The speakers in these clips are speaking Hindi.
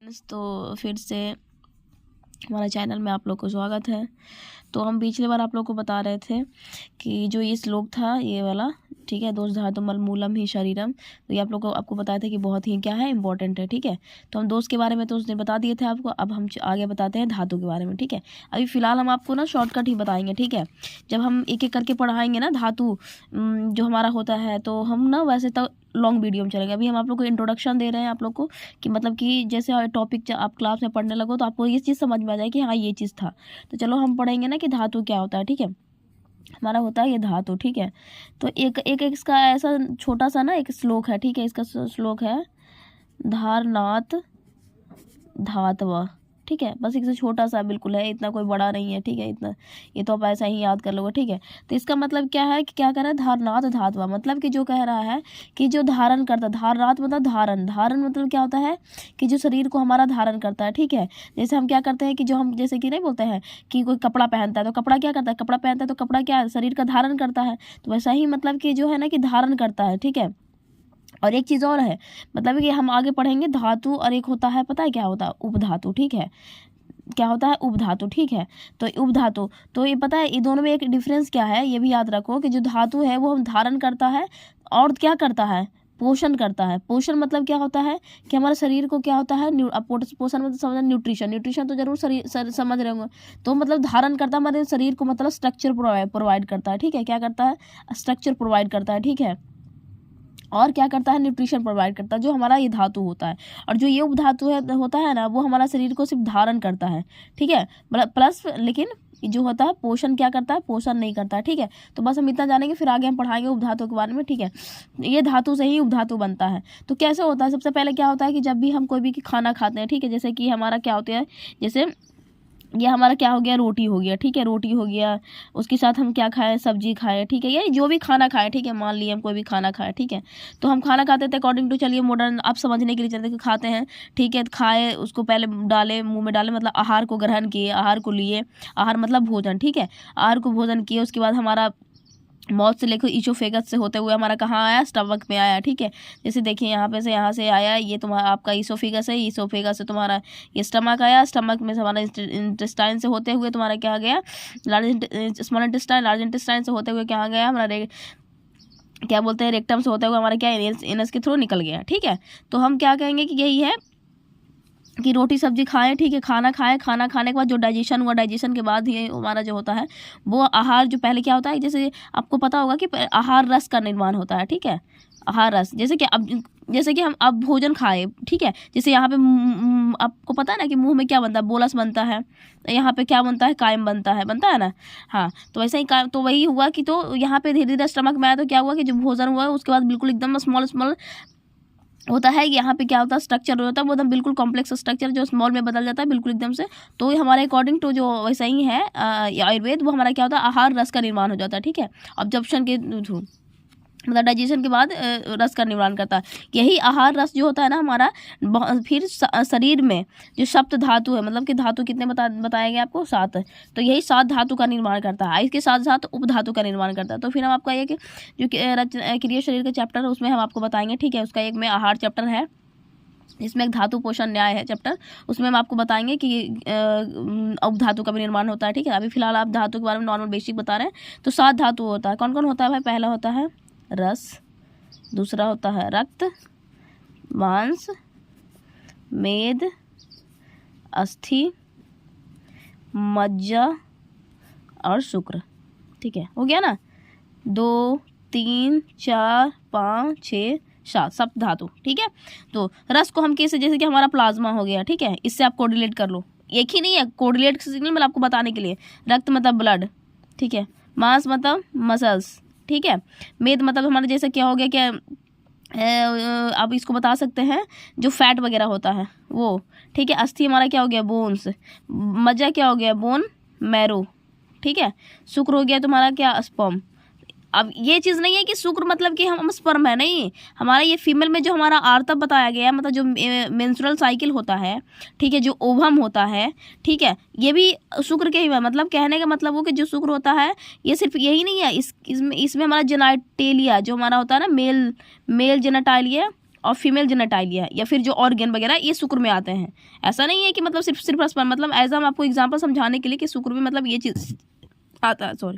तो फिर से हमारे चैनल में आप लोग को स्वागत है। तो हम पिछले बार आप लोग को बता रहे थे कि जो ये श्लोक था ये वाला, ठीक है, दोष धातु मल मूलम ही शरीरम, तो ये आप लोग को आपको बताया था कि बहुत ही क्या है, इंपॉर्टेंट है। ठीक है, तो हम दोष के बारे में तो उसने बता दिए थे आपको। अब हम आगे बताते हैं धातु के बारे में। ठीक है, अभी फिलहाल हम आपको ना शॉर्टकट ही बताएंगे। ठीक है, जब हम एक एक करके पढ़ाएंगे ना धातु जो हमारा होता है, तो हम ना वैसे तो लॉन्ग वीडियो में चलेंगे। अभी हम आप लोग को इंट्रोडक्शन दे रहे हैं आप लोग को कि मतलब कि जैसे टॉपिक आप क्लास में पढ़ने लगो तो आपको ये चीज़ समझ में आ जाए कि हाँ ये चीज़ था। तो चलो हम पढ़ेंगे ना कि धातु क्या होता है। ठीक है, हमारा होता है ये धातु। ठीक है, तो एक एक इसका ऐसा छोटा सा ना एक श्लोक है। ठीक है, इसका श्लोक है धारनाथ धातव। ठीक है, बस एक से छोटा सा बिल्कुल है, इतना कोई बड़ा नहीं है। ठीक है, इतना ये तो आप ऐसा ही याद कर लोगे। ठीक है, तो इसका मतलब क्या है कि क्या कह रहा है, धारनाथ धातवा, मतलब कि जो कह रहा है कि जो धारण करता, धारनाथ मतलब धारण, धारण मतलब क्या होता है कि जो शरीर को हमारा धारण करता है। ठीक है, जैसे हम क्या करते हैं कि जो हम जैसे कि नहीं बोलते हैं कि कोई कपड़ा पहनता है तो कपड़ा क्या करता है, कपड़ा पहनता है तो कपड़ा क्या शरीर का धारण करता है। तो वैसा ही मतलब कि जो है ना कि धारण करता है। ठीक है, और एक चीज़ और है, मतलब कि हम आगे पढ़ेंगे धातु, और एक होता है, पता है क्या होता है, उपधातु। ठीक है, क्या होता है, उपधातु। ठीक है, तो उपधातु, तो ये पता है ये दोनों में एक डिफरेंस क्या है, ये भी याद रखो कि जो धातु है वो हम धारण करता है और क्या करता है, पोषण करता है। पोषण मतलब क्या होता है कि हमारे शरीर को क्या होता है, पोषण मतलब समझ, न्यूट्रिशन, न्यूट्रिशन तो जरूर समझ रहे होंगे। तो मतलब धारण करता है हमारे शरीर को, मतलब स्ट्रक्चर प्रोवाइड करता है। ठीक है, क्या करता है, स्ट्रक्चर प्रोवाइड करता है। ठीक है, और क्या करता है, न्यूट्रिशन प्रोवाइड करता है, जो हमारा ये धातु होता है। और जो ये उपधातु है होता है ना, वो हमारा शरीर को सिर्फ धारण करता है। ठीक है, प्लस लेकिन जो होता है पोषण क्या करता है, पोषण नहीं करता है। ठीक है, तो बस हम इतना जानेंगे, फिर आगे हम पढ़ाएंगे उपधातु के बारे में। ठीक है, ये धातु से ही उपधातु बनता है। तो कैसे होता है, सबसे पहले क्या होता है कि जब भी हम कोई भी खाना खाते हैं, ठीक है, जैसे कि हमारा क्या होता है, जैसे ये हमारा क्या हो गया, रोटी हो गया। ठीक है, रोटी हो गया, उसके साथ हम क्या खाएं, सब्जी खाएं। ठीक है, ये जो भी खाना खाएं, ठीक है, मान लिए हम कोई भी खाना खाएं। ठीक है, तो हम खाना खाते थे अकॉर्डिंग टू, चलिए मॉडर्न आप समझने के लिए चलते खाते हैं। ठीक है, खाए, उसको पहले डाले मुंह में डाले, मतलब आहार को ग्रहण किए, आहार को लिए, आहार मतलब भोजन। ठीक है, आहार को भोजन किए, उसके बाद हमारा मौत से लेकर ईसोफेगस से होते हुए हमारा कहाँ आया, स्टमक में आया। ठीक है, जैसे देखिए यहाँ से आया, ये तुम्हारा आपका ईसोफेगस है, ईसोफेगस से तुम्हारा ये स्टमक आया, स्टमक में से हमारा इंटेस्टाइन से होते हुए तुम्हारा क्या गया, स्मॉल इंटेस्टाइन, लार्ज इंटेस्टाइन से होते हुए क्या गया हमारा क्या बोलते हैं, रेक्टम से होते हुए हमारा क्या, एनस के थ्रू निकल गया। ठीक है, तो हम क्या कहेंगे कि यही है कि रोटी सब्जी खाएं। ठीक है, खाना खाएं, खाना खाने के बाद जो डाइजेशन हुआ, डाइजेशन के बाद ये हमारा जो होता है वो आहार, जो पहले क्या होता है, जैसे आपको पता होगा कि आहार रस का निर्माण होता है। ठीक है, आहार रस, जैसे कि हम अब भोजन खाए। ठीक है, जैसे यहाँ पे आपको पता है ना कि मुंह में क्या बनता है, बोलस बनता है, यहाँ पे क्या बनता है, कायम बनता है ना। हाँ, तो वैसे ही तो वही हुआ कि तो यहाँ पे धीरे धीरे स्टमक में आया, तो क्या हुआ कि जो भोजन हुआ उसके बाद बिल्कुल एकदम स्मॉल स्मॉल होता है। यहाँ पे क्या होता है, स्ट्रक्चर होता है वो एकदम बिल्कुल कॉम्प्लेक्स स्ट्रक्चर, जो स्मॉल में बदल जाता है बिल्कुल एकदम से। तो हमारे अकॉर्डिंग टू जो वैसा ही है आयुर्वेद, वो हमारा क्या होता है, आहार रस का निर्माण हो जाता है। ठीक है, ऑब्जर्प्शन के थ्रू, मतलब डाइजेशन के बाद रस का निर्माण करता है। यही आहार रस जो होता है ना हमारा, फिर शरीर में जो सप्त धातु है, मतलब कि धातु कितने बताए गए आपको, 7, तो यही 7 धातु का निर्माण करता है। इसके साथ साथ उपधातु का निर्माण करता है। तो फिर हम आपका एक जो क्रिया शरीर का चैप्टर है उसमें हम आपको बताएंगे। ठीक है, उसका एक में आहार चैप्टर है, इसमें एक धातु पोषण न्याय है चैप्टर, उसमें हम आपको बताएंगे कि उपधातु का भी निर्माण होता है। ठीक है, अभी फिलहाल आप धातु के बारे में नॉर्मल बेसिक बता रहे हैं। तो 7 धातु होता है, कौन कौन होता है भाई, पहला होता है रस, दूसरा होता है रक्त, मांस, मेद, अस्थि, मज्जा और शुक्र। ठीक है, हो गया ना, 2 3 4 5 6 7 सप्त धातु। ठीक है, तो रस को हम कैसे, जैसे कि हमारा प्लाज्मा हो गया। ठीक है, इससे आप कोरिलेट कर लो, एक ही नहीं है, कोरिलेट सिग्नल मतलब आपको बताने के लिए, रक्त मतलब ब्लड। ठीक है, मांस मतलब मसल्स। ठीक है, मेद मतलब हमारा जैसे क्या हो गया, क्या आप इसको बता सकते हैं, जो फैट वगैरह होता है वो। ठीक है, अस्थि हमारा क्या हो गया, बोन्स, मज्जा क्या हो गया, बोन मैरो। ठीक है, शुक्र हो गया तुम्हारा क्या, स्पर्म। अब ये चीज़ नहीं है कि शुक्र मतलब कि हम स्पर्म है, नहीं, हमारा ये फीमेल में जो हमारा आर्तव बताया गया है, मतलब जो मेंस्ट्रुअल साइकिल होता है, ठीक है, जो ओवम होता है, ठीक है, ये भी शुक्र के ही है। मतलब कहने का मतलब वो कि जो शुक्र होता है ये सिर्फ यही नहीं है, इसमें हमारा जेनाइटेलिया जो हमारा होता है ना, मेल जेनाटाइलिया, और फीमेल जेनेटाइलिया या फिर जो ऑर्गन वगैरह ये शुक्र में आते हैं। ऐसा नहीं है कि मतलब सिर्फ मतलब एज हम आपको एग्जांपल समझाने के लिए कि शुक्र में मतलब ये चीज़ आता है, सॉरी,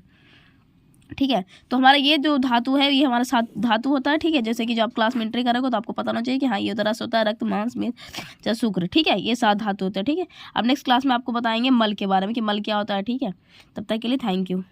ठीक है। तो हमारा ये जो धातु है ये हमारा सात धातु होता है, ठीक है। जैसे कि जो आप क्लास में एंट्री करोगे तो आपको पता होना चाहिए कि हाँ ये होता रस होता है, रक्त, मांस, मेद, शुक्र, ठीक है। ये 7 धातु होते हैं, ठीक है। अब नेक्स्ट क्लास में आपको बताएंगे मल के बारे में कि मल क्या होता है, ठीक है। तब तक के लिए थैंक यू।